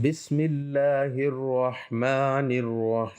بسم اللہ الرحمن الرحیم۔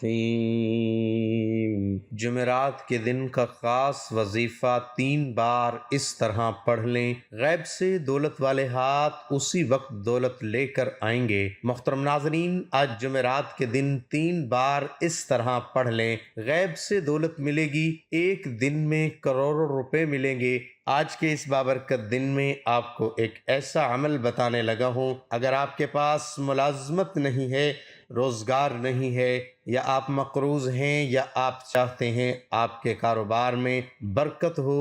جمعرات کے دن کا خاص وظیفہ 3 بار اس طرح پڑھ لیں، غیب سے دولت والے ہاتھ اسی وقت دولت لے کر آئیں گے۔ محترم ناظرین، آج جمعرات کے دن 3 بار اس طرح پڑھ لیں، غیب سے دولت ملے گی، ایک دن میں کروڑوں روپے ملیں گے۔ آج کے اس بابرکت دن میں آپ کو ایک ایسا عمل بتانے لگا ہوں، اگر آپ کے پاس ملازمت نہیں ہے، روزگار نہیں ہے، یا آپ مقروض ہیں، یا آپ چاہتے ہیں آپ کے کاروبار میں برکت ہو،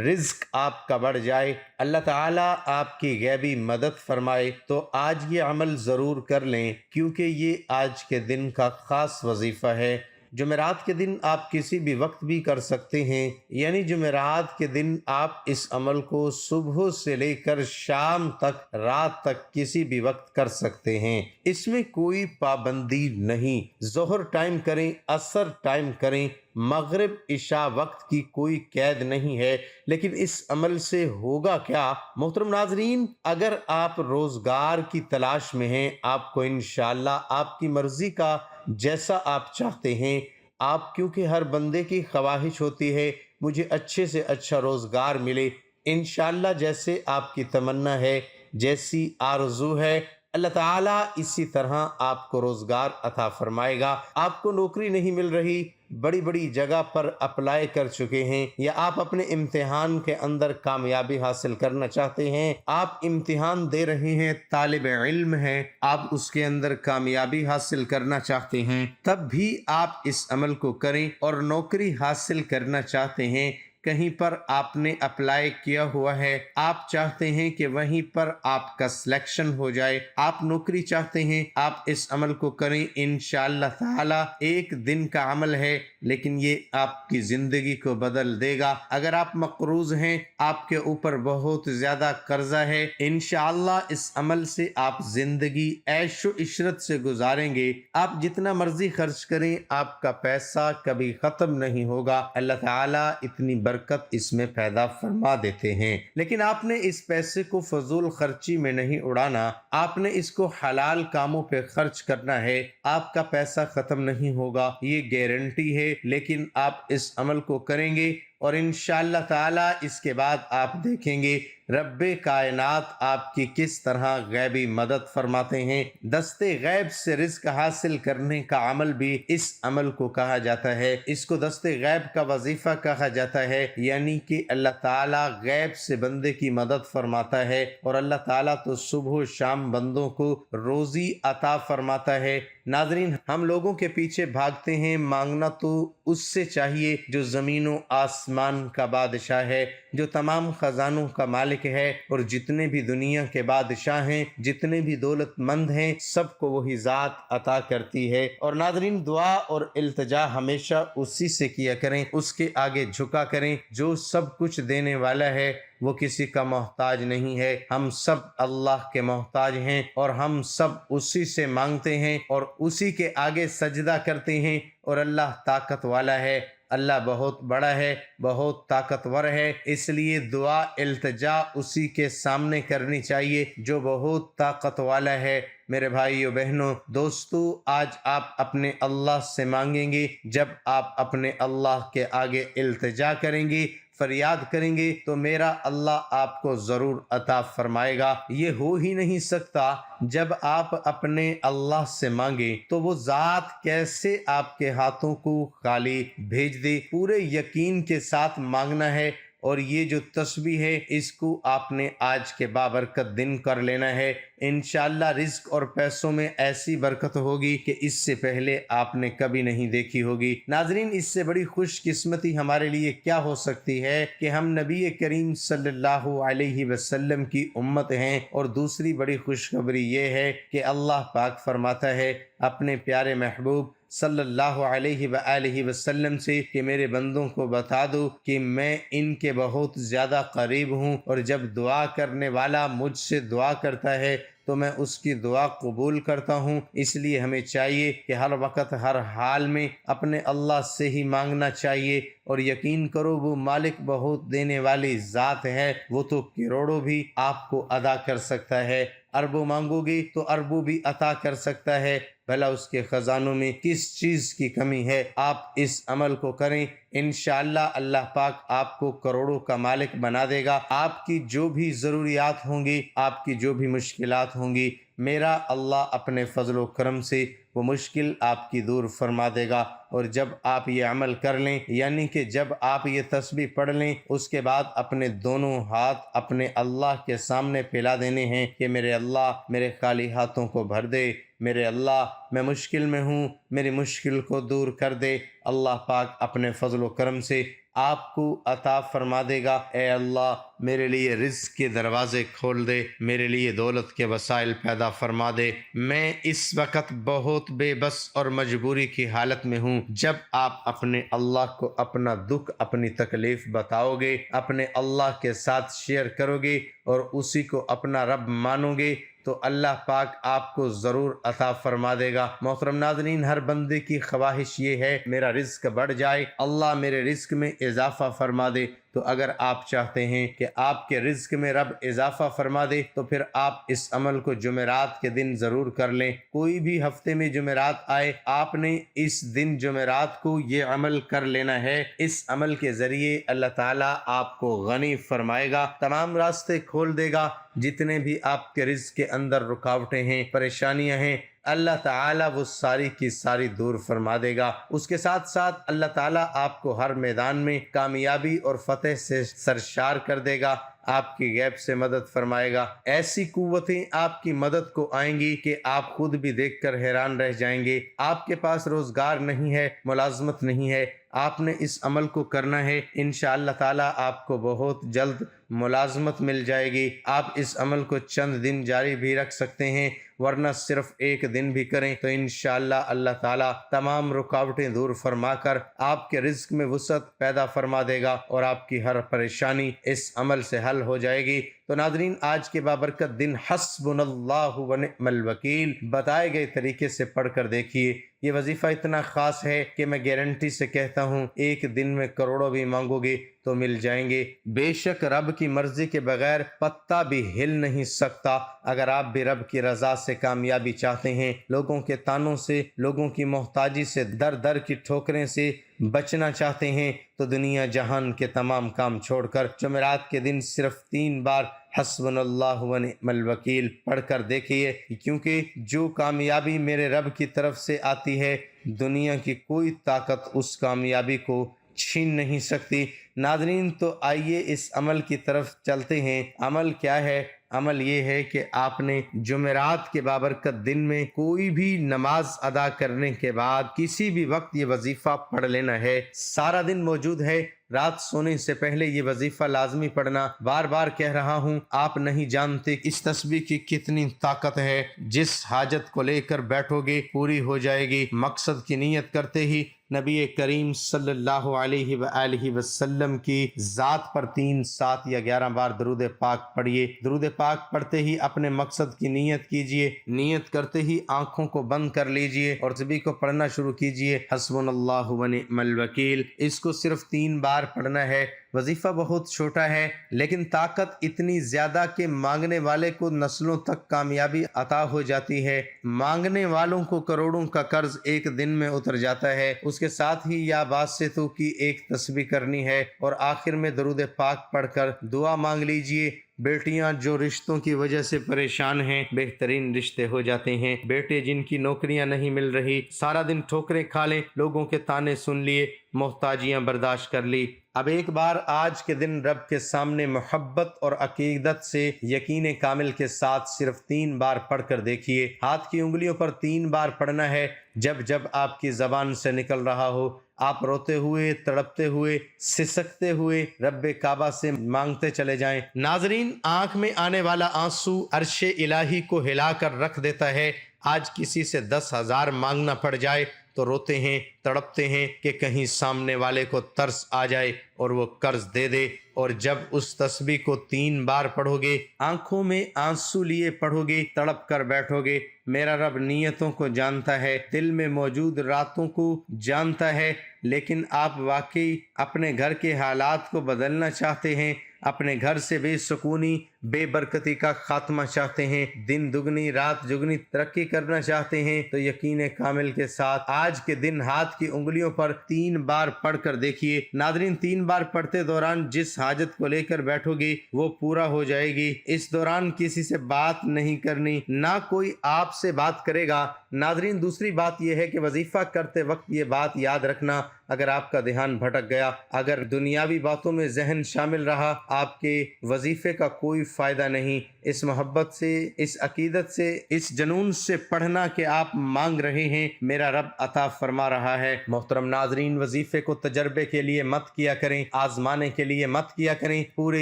رزق آپ کا بڑھ جائے، اللہ تعالیٰ آپ کی غیبی مدد فرمائے، تو آج یہ عمل ضرور کر لیں، کیونکہ یہ آج کے دن کا خاص وظیفہ ہے۔ جمعرات کے دن آپ کسی بھی وقت بھی کر سکتے ہیں، یعنی جمعرات کے دن آپ اس عمل کو صبح سے لے کر شام تک، رات تک کسی بھی وقت کر سکتے ہیں، اس میں کوئی پابندی نہیں۔ ظہر ٹائم کریں، عصر ٹائم کریں، مغرب عشاء وقت کی کوئی قید نہیں ہے، لیکن اس عمل سے ہوگا کیا؟ محترم ناظرین، اگر آپ روزگار کی تلاش میں ہیں، آپ کو انشاءاللہ آپ کی مرضی کا جیسا آپ چاہتے ہیں، آپ کیونکہ ہر بندے کی خواہش ہوتی ہے مجھے اچھے سے اچھا روزگار ملے، انشاءاللہ جیسے آپ کی تمنا ہے، جیسی آرزو ہے، اللہ تعالیٰ اسی طرح آپ کو روزگار عطا فرمائے گا۔ آپ کو نوکری نہیں مل رہی، بڑی بڑی جگہ پر اپلائی کر چکے ہیں، یا آپ اپنے امتحان کے اندر کامیابی حاصل کرنا چاہتے ہیں، آپ امتحان دے رہے ہیں، طالب علم ہیں، آپ اس کے اندر کامیابی حاصل کرنا چاہتے ہیں، تب بھی آپ اس عمل کو کریں۔ اور نوکری حاصل کرنا چاہتے ہیں، کہیں پر آپ نے اپلائی کیا ہوا ہے، آپ چاہتے ہیں کہ وہیں پر آپ کا سلیکشن ہو جائے، آپ نوکری چاہتے ہیں، آپ اس عمل کو کریں، انشاءاللہ تعالی ایک دن کا عمل ہے، لیکن یہ آپ کی زندگی کو بدل دے گا۔ اگر آپ مقروض ہیں، آپ کے اوپر بہت زیادہ قرضہ ہے، انشاءاللہ اس عمل سے آپ زندگی عیش و عشرت سے گزاریں گے، آپ جتنا مرضی خرچ کریں، آپ کا پیسہ کبھی ختم نہیں ہوگا، اللہ تعالیٰ اتنی برکت اس میں پیدا فرما دیتے ہیں۔ لیکن آپ نے اس پیسے کو فضول خرچی میں نہیں اڑانا، آپ نے اس کو حلال کاموں پہ خرچ کرنا ہے، آپ کا پیسہ ختم نہیں ہوگا، یہ گارنٹی ہے۔ لیکن آپ اس عمل کو کریں گے اور انشاءاللہ تعالی اس کے بعد آپ دیکھیں گے رب کائنات آپ کی کس طرح غیبی مدد فرماتے ہیں۔ دست غیب سے رزق حاصل کرنے کا عمل بھی اس عمل کو کہا جاتا ہے، اس کو دست غیب کا وظیفہ کہا جاتا ہے، یعنی کہ اللہ تعالیٰ غیب سے بندے کی مدد فرماتا ہے، اور اللہ تعالیٰ تو صبح و شام بندوں کو روزی عطا فرماتا ہے۔ ناظرین، ہم لوگوں کے پیچھے بھاگتے ہیں، مانگنا تو اس سے چاہیے جو زمین و آسمان کا بادشاہ ہے، جو تمام خزانوں کا مالک ہے، اور جتنے بھی دنیا کے بادشاہ ہیں، جتنے بھی دولت مند ہیں، سب کو وہی ذات عطا کرتی ہے۔ اور ناظرین، دعا اور التجا ہمیشہ اسی سے کیا کریں، اس کے آگے جھکا کریں، جو سب کچھ دینے والا ہے، وہ کسی کا محتاج نہیں ہے، ہم سب اللہ کے محتاج ہیں، اور ہم سب اسی سے مانگتے ہیں اور اسی کے آگے سجدہ کرتے ہیں، اور اللہ طاقت والا ہے، اللہ بہت بڑا ہے، بہت طاقتور ہے، اس لیے دعا التجا اسی کے سامنے کرنی چاہیے جو بہت طاقت والا ہے۔ میرے بھائیو بہنوں دوستو، آج آپ اپنے اللہ سے مانگیں گے، جب آپ اپنے اللہ کے آگے التجا کریں گے، فریاد کریں گے، تو میرا اللہ آپ کو ضرور عطا فرمائے گا۔ یہ ہو ہی نہیں سکتا جب آپ اپنے اللہ سے مانگیں تو وہ ذات کیسے آپ کے ہاتھوں کو خالی بھیج دے۔ پورے یقین کے ساتھ مانگنا ہے، اور یہ جو تسبیح ہے اس کو آپ نے آج کے بابرکت دن کر لینا ہے، انشاءاللہ رزق اور پیسوں میں ایسی برکت ہوگی کہ اس سے پہلے آپ نے کبھی نہیں دیکھی ہوگی۔ ناظرین، اس سے بڑی خوش قسمتی ہمارے لیے کیا ہو سکتی ہے کہ ہم نبی کریم صلی اللہ علیہ وسلم کی امت ہیں، اور دوسری بڑی خوشخبری یہ ہے کہ اللہ پاک فرماتا ہے اپنے پیارے محبوب صلی اللہ علیہ وآلہ وسلم سے کہ میرے بندوں کو بتا دو کہ میں ان کے بہت زیادہ قریب ہوں، اور جب دعا کرنے والا مجھ سے دعا کرتا ہے تو میں اس کی دعا قبول کرتا ہوں۔ اس لیے ہمیں چاہیے کہ ہر وقت ہر حال میں اپنے اللہ سے ہی مانگنا چاہیے، اور یقین کرو وہ مالک بہت دینے والی ذات ہے، وہ تو کروڑوں بھی آپ کو ادا کر سکتا ہے۔ اربوں مانگو گے تو اربوں بھی عطا کر سکتا ہے، بھلا اس کے خزانوں میں کس چیز کی کمی ہے۔ آپ اس عمل کو کریں، انشاءاللہ اللہ پاک آپ کو کروڑوں کا مالک بنا دے گا۔ آپ کی جو بھی ضروریات ہوں گی، آپ کی جو بھی مشکلات ہوں گی، میرا اللہ اپنے فضل و کرم سے وہ مشکل آپ کی دور فرما دے گا۔ اور جب آپ یہ عمل کر لیں، یعنی کہ جب آپ یہ تسبیح پڑھ لیں، اس کے بعد اپنے دونوں ہاتھ اپنے اللہ کے سامنے پھیلا دینے ہیں کہ میرے اللہ میرے خالی ہاتھوں کو بھر دے، میرے اللہ میں مشکل میں ہوں، میری مشکل کو دور کر دے۔ اللہ پاک اپنے فضل و کرم سے آپ کو عطا فرما دے گا۔ اے اللہ میرے لیے رزق کے دروازے کھول دے، میرے لیے دولت کے وسائل پیدا فرما دے، میں اس وقت بہت بے بس اور مجبوری کی حالت میں ہوں۔ جب آپ اپنے اللہ کو اپنا دکھ اپنی تکلیف بتاؤ گے، اپنے اللہ کے ساتھ شیئر کرو گے اور اسی کو اپنا رب مانو گے تو اللہ پاک آپ کو ضرور عطا فرما دے گا۔ محترم ناظرین، ہر بندے کی خواہش یہ ہے میرا رزق بڑھ جائے، اللہ میرے رزق میں اضافہ فرما دے۔ تو اگر آپ چاہتے ہیں کہ آپ کے رزق میں رب اضافہ فرما دے تو پھر آپ اس عمل کو جمعرات کے دن ضرور کر لیں۔ کوئی بھی ہفتے میں جمعرات آئے، آپ نے اس دن جمعرات کو یہ عمل کر لینا ہے۔ اس عمل کے ذریعے اللہ تعالیٰ آپ کو غنی فرمائے گا، تمام راستے کھول دے گا۔ جتنے بھی آپ کے رزق کے اندر رکاوٹیں ہیں، پریشانیاں ہیں، اللہ تعالیٰ وہ ساری کی ساری دور فرما دے گا۔ اس کے ساتھ ساتھ اللہ تعالیٰ آپ کو ہر میدان میں کامیابی اور فتح سے سرشار کر دے گا، آپ کی غیب سے مدد فرمائے گا۔ ایسی قوتیں آپ کی مدد کو آئیں گی کہ آپ خود بھی دیکھ کر حیران رہ جائیں گے۔ آپ کے پاس روزگار نہیں ہے، ملازمت نہیں ہے، آپ نے اس عمل کو کرنا ہے، انشاءاللہ تعالیٰ آپ کو بہت جلد ملازمت مل جائے گی۔ آپ اس عمل کو چند دن جاری بھی رکھ سکتے ہیں، ورنہ صرف ایک دن بھی کریں تو انشاءاللہ اللہ تعالیٰ تمام رکاوٹیں دور فرما کر آپ کے رزق میں وسعت پیدا فرما دے گا اور آپ کی ہر پریشانی اس عمل سے حل ہو جائے گی۔ تو ناظرین، آج کے بابرکت دن حسبنا اللہ و نعم الوکیل بتائے گئے طریقے سے پڑھ کر دیکھیے۔ یہ وظیفہ اتنا خاص ہے کہ میں گارنٹی سے کہتا ہوں ایک دن میں کروڑوں بھی مانگو گے تو مل جائیں گے۔ بے شک رب کی مرضی کے بغیر پتا بھی ہل نہیں سکتا۔ اگر آپ بھی رب کی رضا سے کامیابی چاہتے ہیں، لوگوں کے تانوں سے، لوگوں کی محتاجی سے، در در کی ٹھوکریں سے بچنا چاہتے ہیں تو دنیا جہان کے تمام کام چھوڑ کر جمعرات کے دن صرف 3 بار حسبنا اللہ و نعم الوکیل پڑھ کر دیکھیے، کیونکہ جو کامیابی میرے رب کی طرف سے آتی ہے، دنیا کی کوئی طاقت اس کامیابی کو چھین نہیں سکتی۔ ناظرین، تو آئیے اس عمل کی طرف چلتے ہیں۔ عمل کیا ہے؟ عمل یہ ہے کہ آپ نے جمعرات کے بابرکت دن میں کوئی بھی نماز ادا کرنے کے بعد کسی بھی وقت یہ وظیفہ پڑھ لینا ہے۔ سارا دن موجود ہے، رات سونے سے پہلے یہ وظیفہ لازمی پڑھنا۔ بار بار کہہ رہا ہوں، آپ نہیں جانتے اس تسبیح کی کتنی طاقت ہے۔ جس حاجت کو لے کر بیٹھو گے پوری ہو جائے گی۔ مقصد کی نیت کرتے ہی نبی کریم صلی اللہ علیہ وآلہ وسلم کی ذات پر 3، 7 یا 11 بار درود پاک پڑھیے۔ درود پاک پڑھتے ہی اپنے مقصد کی نیت کیجئے، نیت کرتے ہی آنکھوں کو بند کر لیجئے اور تسبیح کو پڑھنا شروع کیجئے، حسبنا اللہ و نعم الوکیل۔ اس کو صرف 3 بار پڑھنا ہے۔ وظیفہ بہت چھوٹا ہے لیکن طاقت اتنی زیادہ کہ مانگنے والے کو نسلوں تک کامیابی عطا ہو جاتی ہے۔ مانگنے والوں کو کروڑوں کا قرض ایک دن میں اتر جاتا ہے۔ اس کے ساتھ ہی یا باسطوں کی ایک تسبیح کرنی ہے اور آخر میں درود پاک پڑھ کر دعا مانگ لیجئے۔ بیٹیاں جو رشتوں کی وجہ سے پریشان ہیں، بہترین رشتے ہو جاتے ہیں۔ بیٹے جن کی نوکریاں نہیں مل رہی، سارا دن ٹھوکریں کھا لیں، لوگوں کے تانے سن لیے، محتاجیاں برداشت کر لی۔ اب ایک بار آج کے دن رب کے سامنے محبت اور عقیدت سے یقین کامل کے ساتھ صرف 3 بار پڑھ کر دیکھیے۔ ہاتھ کی انگلیوں پر 3 بار پڑھنا ہے۔ جب جب آپ کی زبان سے نکل رہا ہو، آپ روتے ہوئے، تڑپتے ہوئے، سسکتے ہوئے رب کعبہ سے مانگتے چلے جائیں۔ ناظرین، آنکھ میں آنے والا آنسو عرش الہی کو ہلا کر رکھ دیتا ہے۔ آج کسی سے 10,000 مانگنا پڑ جائے تو روتے ہیں، تڑپتے ہیں کہ کہیں سامنے والے کو ترس آ جائے اور وہ قرض دے دے۔ اور جب اس تسبیح کو 3 بار پڑھو گے، آنکھوں میں آنسو لیے پڑھو گے، تڑپ کر بیٹھو گے، میرا رب نیتوں کو جانتا ہے، دل میں موجود راتوں کو جانتا ہے۔ لیکن آپ واقعی اپنے گھر کے حالات کو بدلنا چاہتے ہیں، اپنے گھر سے بے سکونی بے برکتی کا خاتمہ چاہتے ہیں، دن دگنی رات جگنی ترقی کرنا چاہتے ہیں، تو یقین کامل کے ساتھ آج کے دن ہاتھ کی انگلیوں پر 3 بار پڑھ کر دیکھیے۔ ناظرین، 3 بار پڑھتے دوران جس حاجت کو لے کر بیٹھو گی وہ پورا ہو جائے گی۔ اس دوران کسی سے بات نہیں کرنی، نہ کوئی آپ سے بات کرے گا۔ ناظرین، دوسری بات یہ ہے کہ وظیفہ کرتے وقت یہ بات یاد رکھنا، اگر آپ کا دھیان بھٹک گیا، اگر دنیاوی باتوں میں ذہن شامل رہا، آپ کے وظیفے کا کوئی فائدہ نہیں۔ اس محبت سے، اس عقیدت سے، اس جنون سے پڑھنا کہ آپ مانگ رہے ہیں، میرا رب عطا فرما رہا ہے۔ محترم ناظرین، وظیفے کو تجربے کے لیے مت کیا کریں، آزمانے کے لیے مت کیا کریں، پورے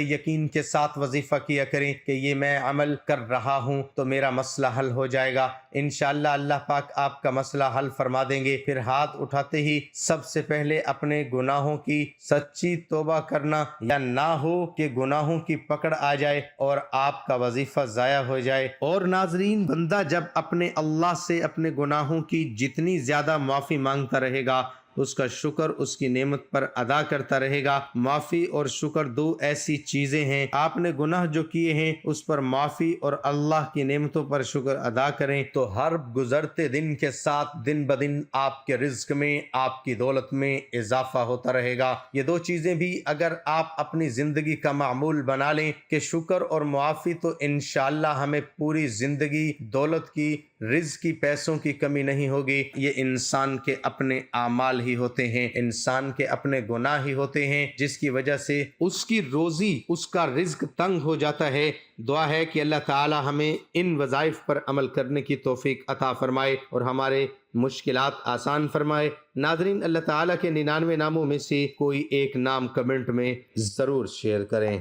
یقین کے ساتھ وظیفہ کیا کریں کہ یہ میں عمل کر رہا ہوں تو میرا مسئلہ حل ہو جائے گا۔ انشاءاللہ اللہ پاک آپ کا مسئلہ حل فرما دیں گے۔ پھر ہاتھ اٹھاتے ہی سب سے پہلے اپنے گناہوں کی سچی توبہ کرنا، یا نہ ہو کہ گناہوں کی پکڑ آ جائے اور آپ کا وظیفہ ضائع ہو جائے۔ اور ناظرین، بندہ جب اپنے اللہ سے اپنے گناہوں کی جتنی زیادہ معافی مانگتا رہے گا، اس کا شکر اس کی نعمت پر ادا کرتا رہے گا۔ معافی اور شکر دو ایسی چیزیں ہیں، آپ نے گناہ جو کیے ہیں اس پر معافی اور اللہ کی نعمتوں پر شکر ادا کریں تو ہر گزرتے دن کے ساتھ دن بدن آپ کے رزق میں، آپ کی دولت میں اضافہ ہوتا رہے گا۔ یہ دو چیزیں بھی اگر آپ اپنی زندگی کا معمول بنا لیں کہ شکر اور معافی، تو انشاءاللہ ہمیں پوری زندگی دولت کی، رزق کی، پیسوں کی کمی نہیں ہوگی۔ یہ انسان کے اپنے اعمال ہی ہوتے ہیں، انسان کے اپنے گناہ ہی ہوتے ہیں جس کی وجہ سے اس کی روزی، اس کا رزق تنگ ہو جاتا ہے۔ دعا ہے کہ اللہ تعالی ہمیں ان وظائف پر عمل کرنے کی توفیق عطا فرمائے اور ہمارے مشکلات آسان فرمائے۔ ناظرین، اللہ تعالیٰ کے 99 ناموں میں سے کوئی ایک نام کمنٹ میں ضرور شیئر کریں۔